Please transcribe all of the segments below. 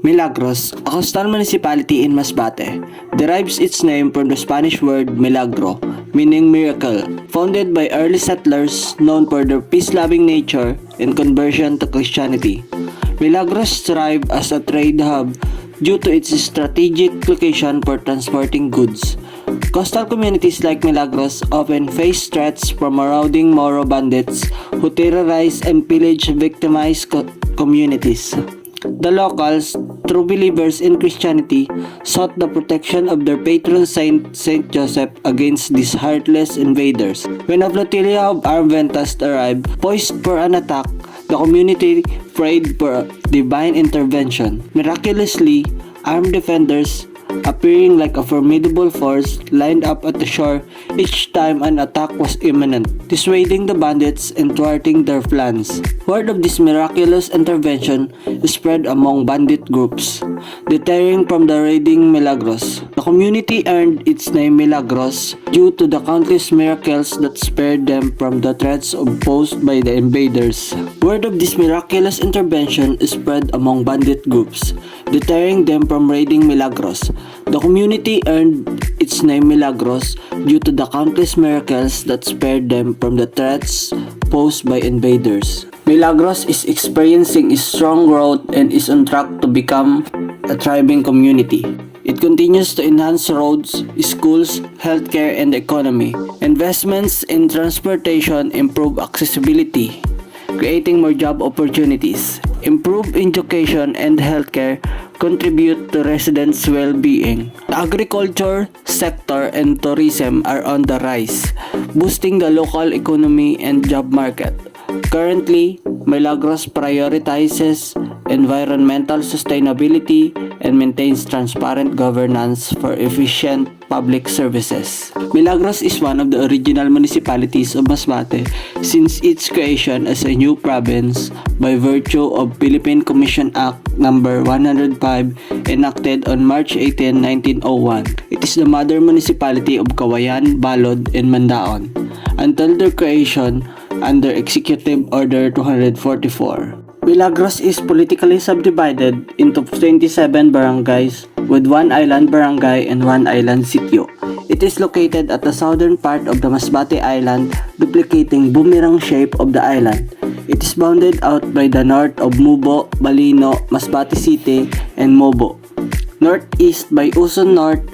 Milagros, a coastal municipality in Masbate, derives its name from the Spanish word milagro, meaning miracle, founded by early settlers known for their peace-loving nature and conversion to Christianity. Milagros thrived as a trade hub due to its strategic location for transporting goods. Coastal communities like Milagros often face threats from marauding Moro bandits who terrorize and pillage victimized communities. The locals, true believers in Christianity, sought the protection of their patron saint, Saint Joseph, against these heartless invaders. When a flotilla of armed ventas arrived, poised for an attack, the community prayed for divine intervention. Miraculously, armed defenders, appearing like a formidable force, lined up at the shore each time an attack was imminent, dissuading the bandits and thwarting their plans. Word of this miraculous intervention spread among bandit groups, deterring from the raiding Milagros. The community earned its name Milagros due to the countless miracles that spared them from the threats posed by the invaders. Word of this miraculous intervention spread among bandit groups, deterring them from raiding Milagros. The community earned its name Milagros due to the countless miracles that spared them from the threats posed by invaders. Milagros is experiencing a strong growth and is on track to become a thriving community. It continues to enhance roads, schools, healthcare, and the economy. Investments in transportation improve accessibility, creating more job opportunities. Improved education and healthcare contribute to residents' well-being. The agriculture sector and tourism are on the rise, boosting the local economy and job market. Currently, Milagros prioritizes environmental sustainability and maintains transparent governance for efficient public services. Milagros is one of the original municipalities of Masbate since its creation as a new province by virtue of Philippine Commission Act No. 105 enacted on March 18, 1901. It is the mother municipality of Cauayan, Balod, and Mandaon until their creation under Executive Order 244. Milagros is politically subdivided into 27 barangays with one island barangay and one island sitio. It is located at the southern part of the Masbate Island, duplicating boomerang shape of the island. It is bounded out by the north of Mubo, Balino, Masbate City, and Mobo. Northeast by Uson North,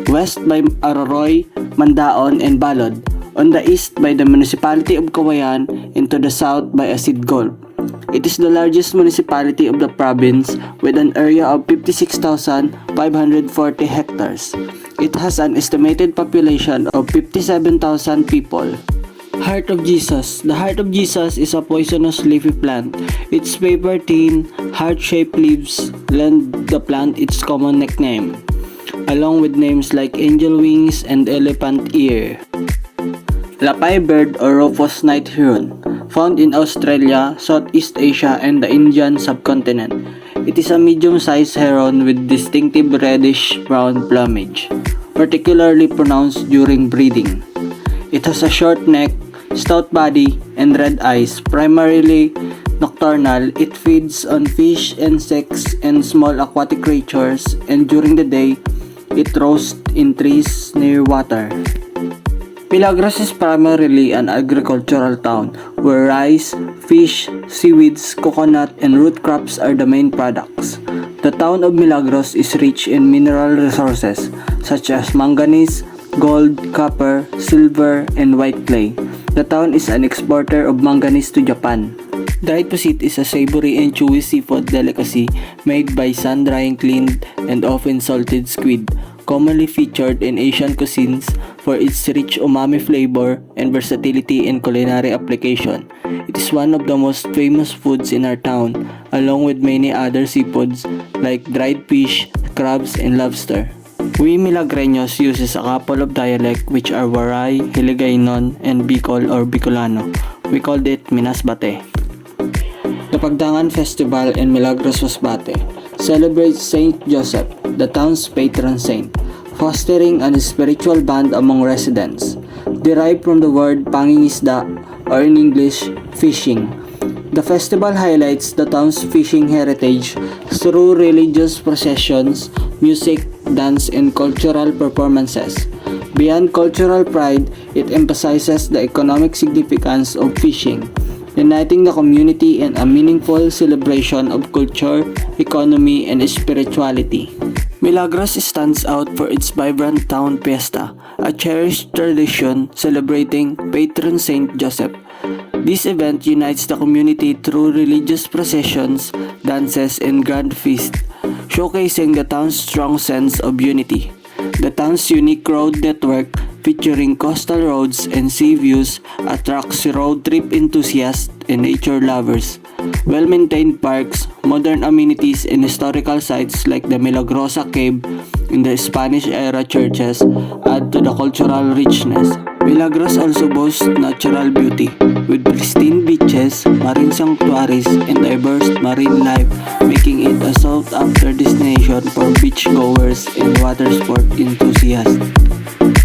west by Aroroy, Mandaon, and Balod. On the east by the municipality of Cauayan, and to the south by Asid Gulf. It is the largest municipality of the province with an area of 56,540 hectares. It has an estimated population of 57,000 people. Heart of Jesus. The heart of Jesus is a poisonous leafy plant. Its paper thin, heart-shaped leaves lend the plant its common nickname, along with names like angel wings and elephant ear. Lapay bird or Rufous night heron, found in Australia, Southeast Asia, and the Indian subcontinent. It is a medium-sized heron with distinctive reddish-brown plumage, particularly pronounced during breeding. It has a short neck, stout body, and red eyes. Primarily nocturnal, it feeds on fish, insects, and small aquatic creatures, and during the day, it roasts in trees near water. Milagros is primarily an agricultural town where rice, fish, seaweeds, coconut, and root crops are the main products. The town of Milagros is rich in mineral resources such as manganese, gold, copper, silver, and white clay. The town is an exporter of manganese to Japan. Dried pusit is a savory and chewy seafood delicacy made by sun-drying cleaned and often salted squid, commonly featured in Asian cuisines for its rich umami flavor and versatility in culinary application. It is one of the most famous foods in our town, along with many other seafoods like dried fish, crabs, and lobster. We Milagreños uses a couple of dialects which are Waray, Hiligaynon, and Bicol or Bicolano. We called it Minasbate. The Pagdangan Festival in Milagros, Masbate celebrates Saint Joseph, the town's patron saint, fostering a spiritual bond among residents, derived from the word pangingisda or in English, fishing. The festival highlights the town's fishing heritage through religious processions, music, dance, and cultural performances. Beyond cultural pride, it emphasizes the economic significance of fishing, uniting the community in a meaningful celebration of culture, economy, and spirituality. Milagros stands out for its vibrant town fiesta, a cherished tradition celebrating patron Saint Joseph. This event unites the community through religious processions, dances, and grand feasts, showcasing the town's strong sense of unity. The town's unique road network, featuring coastal roads and sea views, attracts road trip enthusiasts and nature lovers. Well-maintained parks, modern amenities, and historical sites like the Milagrosa Cave and the Spanish-era churches add to the cultural richness. Milagros also boasts natural beauty, with pristine beaches, marine sanctuaries, and diverse marine life, making it a sought-after destination for beachgoers and water sport enthusiasts.